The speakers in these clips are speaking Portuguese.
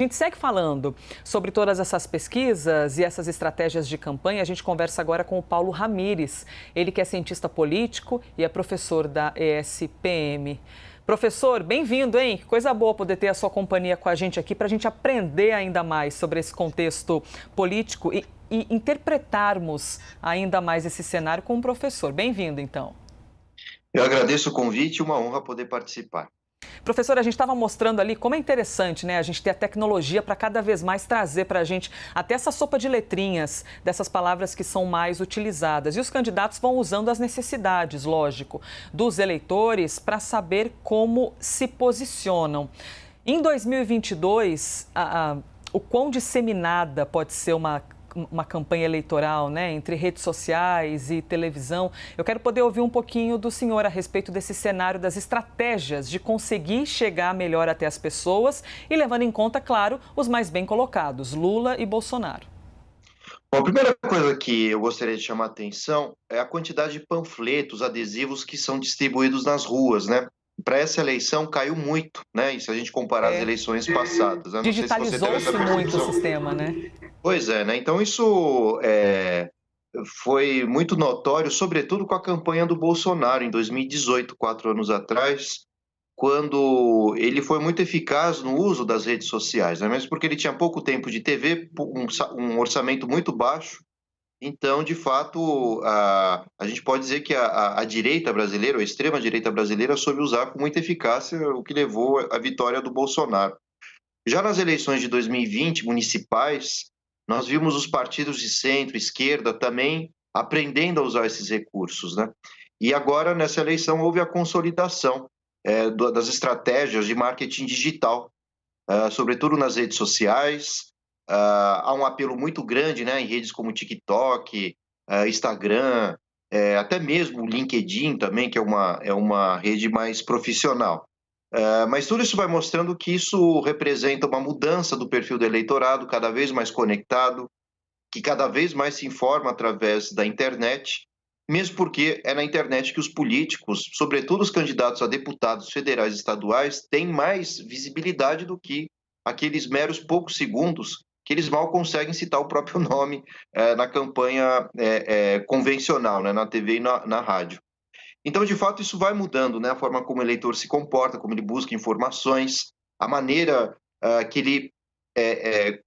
A gente segue falando sobre todas essas pesquisas e essas estratégias de campanha. A gente conversa agora com o Paulo Ramires, ele que é cientista político e é professor da ESPM. Professor, bem-vindo, hein? Que coisa boa poder ter a sua companhia com a gente aqui para a gente aprender ainda mais sobre esse contexto político e interpretarmos ainda mais esse cenário com um professor. Bem-vindo, então. Eu agradeço o convite e uma honra poder participar. Professor, a gente estava mostrando ali como é interessante, né? A gente ter a tecnologia para cada vez mais trazer para a gente até essa sopa de letrinhas dessas palavras que são mais utilizadas. E os candidatos vão usando as necessidades, lógico, dos eleitores para saber como se posicionam. Em 2022, o quão disseminada pode ser uma campanha eleitoral, né, entre redes sociais e televisão. Eu quero poder ouvir um pouquinho do senhor a respeito desse cenário, das estratégias de conseguir chegar melhor até as pessoas e levando em conta, claro, os mais bem colocados, Lula e Bolsonaro. Bom, a primeira coisa que eu gostaria de chamar a atenção é a quantidade de panfletos, adesivos que são distribuídos nas ruas, né? Para essa eleição caiu muito, né? E se a gente comparar as eleições passadas, né? Não sei se você teve essa Digitalizou-se muito o percepção. sistema, né? Pois é, né? Então isso foi muito notório, sobretudo com a campanha do Bolsonaro em 2018, 4 anos atrás, quando ele foi muito eficaz no uso das redes sociais, né? Mesmo porque ele tinha pouco tempo de TV, um orçamento muito baixo. Então, de fato, a gente pode dizer que a direita brasileira, ou a extrema-direita brasileira, soube usar com muita eficácia, o que levou à vitória do Bolsonaro. Já nas eleições de 2020, municipais, nós vimos os partidos de centro, esquerda, também aprendendo a usar esses recursos, né? E agora, nessa eleição, houve a consolidação das estratégias de marketing digital, sobretudo nas redes sociais. Há um apelo muito grande, né, em redes como TikTok, Instagram, até mesmo o LinkedIn também, que é uma rede mais profissional. Mas tudo isso vai mostrando que isso representa uma mudança do perfil do eleitorado, cada vez mais conectado, que cada vez mais se informa através da internet, mesmo porque é na internet que os políticos, sobretudo os candidatos a deputados federais e estaduais, têm mais visibilidade do que aqueles meros poucos segundos que eles mal conseguem citar o próprio nome na campanha convencional, né, na TV e na rádio. Então, de fato, isso vai mudando, né? A forma como o eleitor se comporta, como ele busca informações, a maneira que ele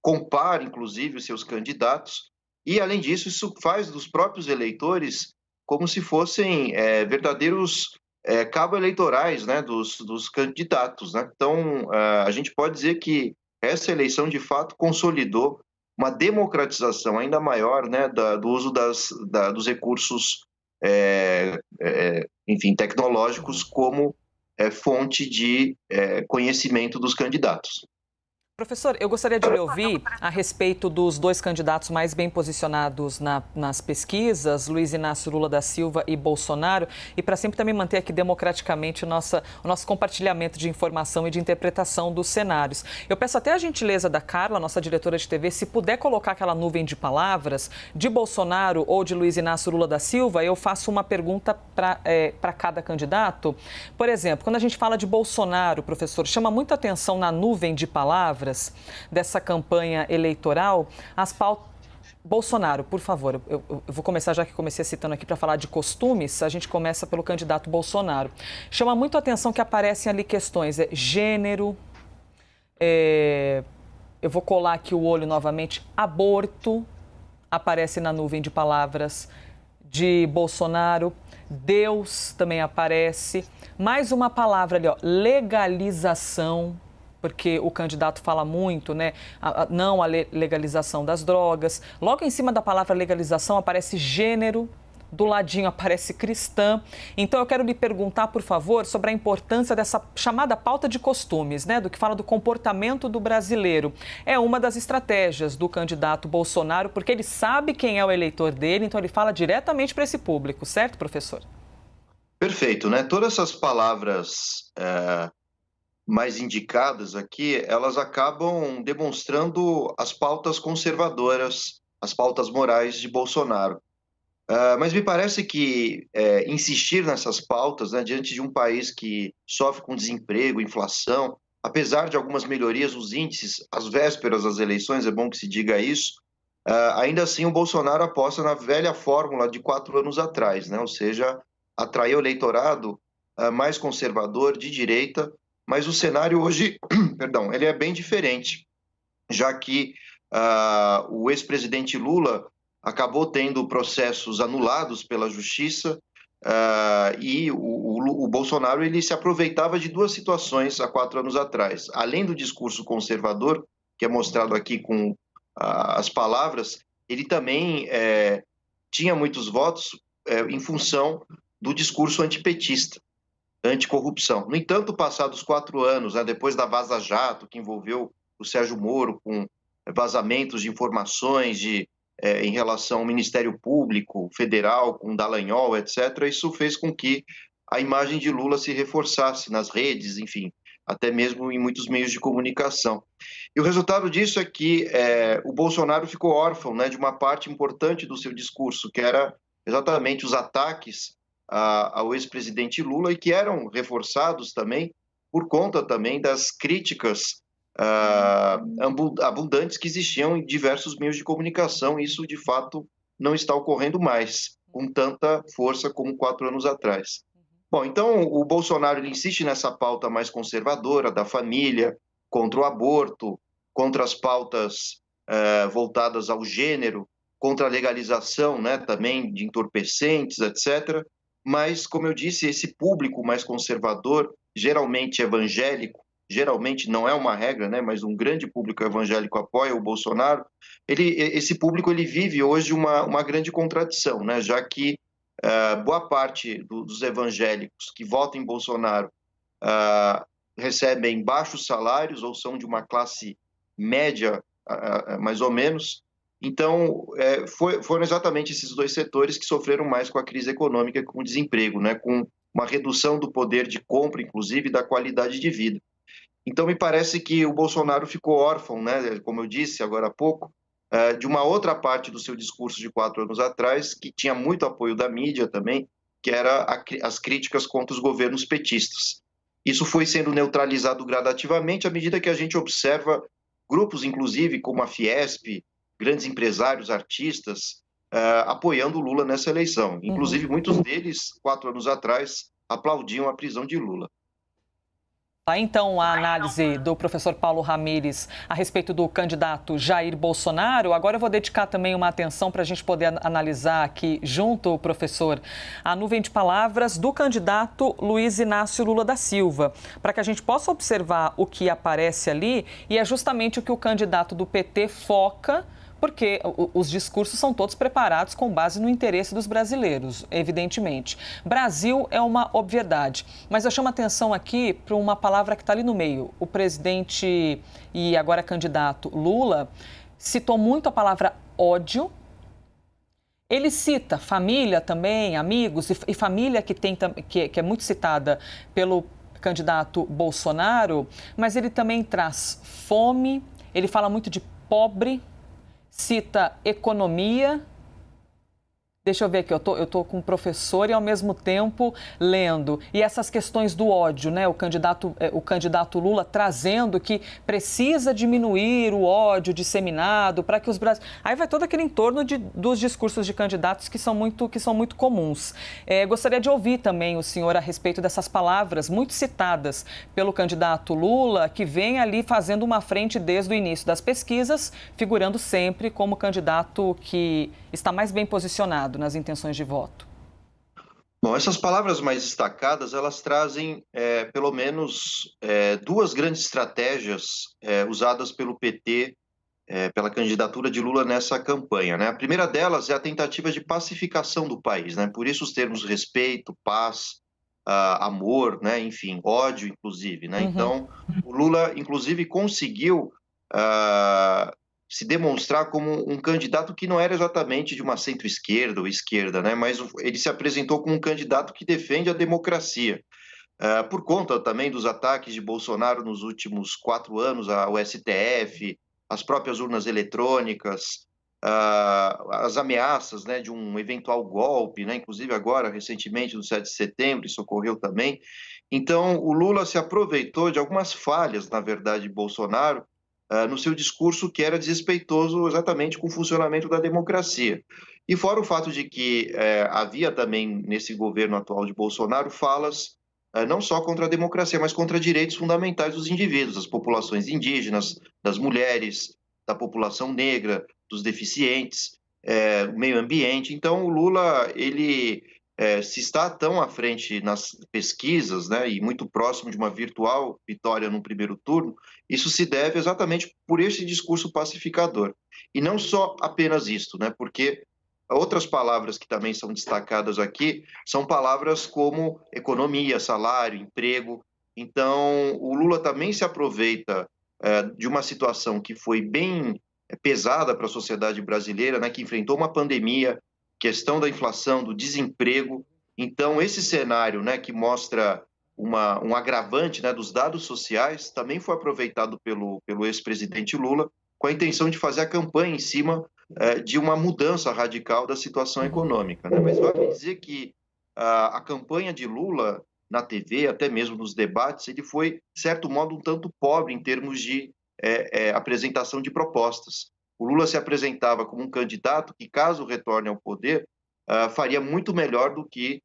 compara, inclusive, os seus candidatos. E, além disso, isso faz dos próprios eleitores como se fossem verdadeiros cabos eleitorais, né? Dos candidatos, né? Então, a gente pode dizer que essa eleição, de fato, consolidou uma democratização ainda maior, né? Do uso dos recursos enfim, tecnológicos como fonte de conhecimento dos candidatos. Professor, eu gostaria de lhe ouvir a respeito dos dois candidatos mais bem posicionados nas pesquisas, Luiz Inácio Lula da Silva e Bolsonaro, e para sempre também manter aqui democraticamente o nosso compartilhamento de informação e de interpretação dos cenários. Eu peço até a gentileza da Carla, nossa diretora de TV, se puder colocar aquela nuvem de palavras de Bolsonaro ou de Luiz Inácio Lula da Silva, eu faço uma pergunta para cada candidato. Por exemplo, quando a gente fala de Bolsonaro, professor, chama muita atenção na nuvem de palavras dessa campanha eleitoral, as pautas. Bolsonaro, por favor, eu vou começar, já que comecei citando aqui para falar de costumes, a gente começa pelo candidato Bolsonaro. Chama muito a atenção que aparecem ali questões, gênero, eu vou colar aqui o olho novamente, aborto, aparece na nuvem de palavras de Bolsonaro, Deus também aparece, mais uma palavra ali, ó, legalização, porque o candidato fala muito, né? Não a legalização das drogas. Logo em cima da palavra legalização aparece gênero, do ladinho aparece cristã. Então eu quero lhe perguntar, por favor, sobre a importância dessa chamada pauta de costumes, né? Do que fala do comportamento do brasileiro. É uma das estratégias do candidato Bolsonaro, porque ele sabe quem é o eleitor dele, então ele fala diretamente para esse público, certo, professor? Perfeito, né? Todas essas palavras mais indicadas aqui, elas acabam demonstrando as pautas conservadoras, as pautas morais de Bolsonaro. Mas me parece que insistir nessas pautas, né, diante de um país que sofre com desemprego, inflação, apesar de algumas melhorias nos índices, às vésperas das eleições, é bom que se diga isso, ainda assim o Bolsonaro aposta na velha fórmula de 4 anos atrás, né? Ou seja, atrair o eleitorado mais conservador, de direita, mas o cenário hoje, perdão, ele é bem diferente, já que o ex-presidente Lula acabou tendo processos anulados pela justiça, e o Bolsonaro ele se aproveitava de duas situações há 4 anos atrás. Além do discurso conservador, que é mostrado aqui com as palavras, ele também tinha muitos votos em função do discurso antipetista, anticorrupção. No entanto, passados 4 anos, né, depois da Vaza Jato, que envolveu o Sérgio Moro com vazamentos de informações em relação ao Ministério Público Federal, com Dallagnol, etc., isso fez com que a imagem de Lula se reforçasse nas redes, enfim, até mesmo em muitos meios de comunicação. E o resultado disso é que o Bolsonaro ficou órfão, né, de uma parte importante do seu discurso, que era exatamente os ataques ao ex-presidente Lula, e que eram reforçados também por conta também das críticas abundantes que existiam em diversos meios de comunicação. Isso, de fato, não está ocorrendo mais com tanta força como 4 anos atrás. Bom, então o Bolsonaro ele insiste nessa pauta mais conservadora da família, contra o aborto, contra as pautas voltadas ao gênero, contra a legalização, né, também de entorpecentes, etc. Mas, como eu disse, esse público mais conservador, geralmente evangélico, geralmente não é uma regra, né, mas um grande público evangélico apoia o Bolsonaro. Esse público ele vive hoje uma grande contradição, né, já que boa parte dos evangélicos que votam em Bolsonaro recebem baixos salários ou são de uma classe média, mais ou menos. Então, foram exatamente esses dois setores que sofreram mais com a crise econômica e com o desemprego, né, com uma redução do poder de compra, inclusive, da qualidade de vida. Então, me parece que o Bolsonaro ficou órfão, né, como eu disse agora há pouco, de uma outra parte do seu discurso de 4 anos atrás, que tinha muito apoio da mídia também, que era as críticas contra os governos petistas. Isso foi sendo neutralizado gradativamente à medida que a gente observa grupos, inclusive, como a Fiesp, grandes empresários, artistas, apoiando o Lula nessa eleição. Inclusive, muitos deles, 4 anos atrás, aplaudiam a prisão de Lula. Tá, então, a análise do professor Paulo Ramires a respeito do candidato Jair Bolsonaro. Agora eu vou dedicar também uma atenção para a gente poder analisar aqui junto, professor, a nuvem de palavras do candidato Luiz Inácio Lula da Silva, para que a gente possa observar o que aparece ali, e é justamente o que o candidato do PT foca, porque os discursos são todos preparados com base no interesse dos brasileiros, evidentemente. Brasil é uma obviedade, mas eu chamo a atenção aqui para uma palavra que está ali no meio. O presidente e agora candidato Lula citou muito a palavra ódio. Ele cita família também, amigos, e família que é muito citada pelo candidato Bolsonaro, mas ele também traz fome, ele fala muito de pobre, cita economia. Deixa eu ver aqui, eu tô com um professor e ao mesmo tempo lendo. E essas questões do ódio, né? O candidato Lula trazendo que precisa diminuir o ódio disseminado para que os brasileiros... Aí vai todo aquele entorno dos discursos de candidatos que são muito comuns. Gostaria de ouvir também o senhor a respeito dessas palavras muito citadas pelo candidato Lula, que vem ali fazendo uma frente desde o início das pesquisas, figurando sempre como candidato que está mais bem posicionado nas intenções de voto. Bom, essas palavras mais destacadas, elas trazem pelo menos duas grandes estratégias usadas pelo PT, pela candidatura de Lula nessa campanha, né? A primeira delas é a tentativa de pacificação do país, né? Por isso os termos respeito, paz, amor, né? Enfim, ódio, inclusive, né? Então, o Lula, inclusive, conseguiu se demonstrar como um candidato que não era exatamente de uma centro-esquerda ou esquerda, né? Mas ele se apresentou como um candidato que defende a democracia. Por conta também dos ataques de Bolsonaro nos últimos 4 anos ao STF, as próprias urnas eletrônicas, as ameaças, né, de um eventual golpe, né, inclusive agora, recentemente, no 7 de setembro, isso ocorreu também. Então, o Lula se aproveitou de algumas falhas, na verdade, de Bolsonaro, no seu discurso que era desrespeitoso exatamente com o funcionamento da democracia. E fora o fato de que havia também, nesse governo atual de Bolsonaro, falas não só contra a democracia, mas contra direitos fundamentais dos indivíduos, das populações indígenas, das mulheres, da população negra, dos deficientes, meio ambiente. Então, o Lula, ele se está tão à frente nas pesquisas, né, e muito próximo de uma virtual vitória no primeiro turno, isso se deve exatamente por esse discurso pacificador. E não só apenas isso, né, porque outras palavras que também são destacadas aqui são palavras como economia, salário, emprego. Então, o Lula também se aproveita de uma situação que foi bem pesada para a sociedade brasileira, né, que enfrentou uma pandemia, questão da inflação, do desemprego. Então, esse cenário, né, que mostra um agravante, né, dos dados sociais, também foi aproveitado pelo ex-presidente Lula com a intenção de fazer a campanha em cima de uma mudança radical da situação econômica. Né? Mas vale dizer que a campanha de Lula na TV, até mesmo nos debates, ele foi, de certo modo, um tanto pobre em termos de apresentação de propostas. O Lula se apresentava como um candidato que, caso retorne ao poder, faria muito melhor do que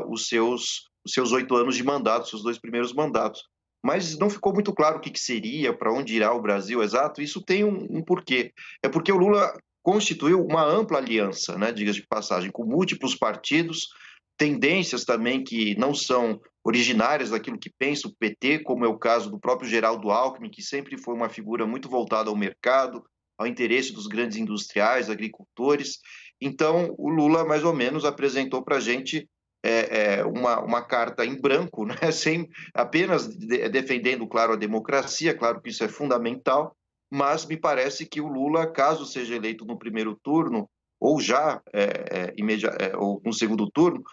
os seus 8 anos de mandato, seus 2 primeiros mandatos. Mas não ficou muito claro o que seria, para onde irá o Brasil exato. Isso tem um porquê. É porque o Lula constituiu uma ampla aliança, né, diga-se de passagem, com múltiplos partidos, tendências também que não são originárias daquilo que pensa o PT, como é o caso do próprio Geraldo Alckmin, que sempre foi uma figura muito voltada ao mercado, ao interesse dos grandes industriais, agricultores. Então, o Lula, mais ou menos, apresentou para a gente uma carta em branco, né? Sem apenas defendendo, claro, a democracia, claro que isso é fundamental, mas me parece que o Lula, caso seja eleito no primeiro turno, ou já ou no segundo turno,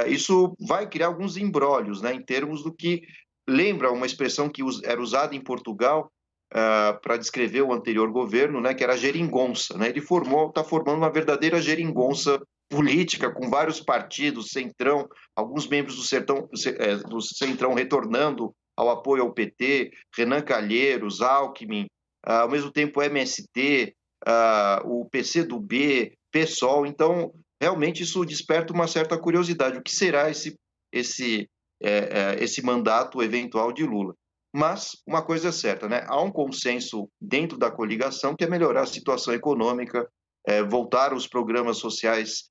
isso vai criar alguns embrólios, né, em termos do que lembra uma expressão que era usada em Portugal para descrever o anterior governo, né, que era a geringonça. Né? Ele está formando uma verdadeira geringonça política, com vários partidos, Centrão, alguns membros do Centrão retornando ao apoio ao PT, Renan Calheiros, Alckmin, ao mesmo tempo MST, o PCdoB, PSOL. Então, realmente isso desperta uma certa curiosidade. O que será esse mandato eventual de Lula? Mas uma coisa é certa, né? Há um consenso dentro da coligação que é melhorar a situação econômica, voltar os programas sociais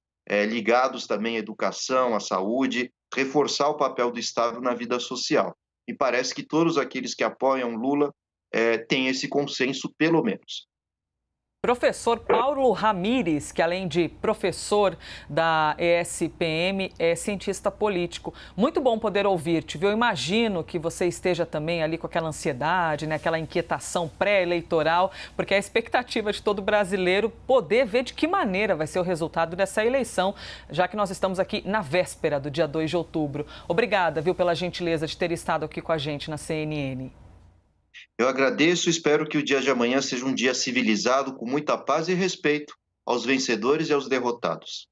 ligados também à educação, à saúde, reforçar o papel do Estado na vida social. E parece que todos aqueles que apoiam Lula têm esse consenso, pelo menos. Professor Paulo Ramires, que além de professor da ESPM, é cientista político. Muito bom poder ouvir-te, viu? Eu imagino que você esteja também ali com aquela ansiedade, né? Aquela inquietação pré-eleitoral, porque é a expectativa de todo brasileiro poder ver de que maneira vai ser o resultado dessa eleição, já que nós estamos aqui na véspera do dia 2 de outubro. Obrigada, viu, pela gentileza de ter estado aqui com a gente na CNN. Eu agradeço e espero que o dia de amanhã seja um dia civilizado, com muita paz e respeito aos vencedores e aos derrotados.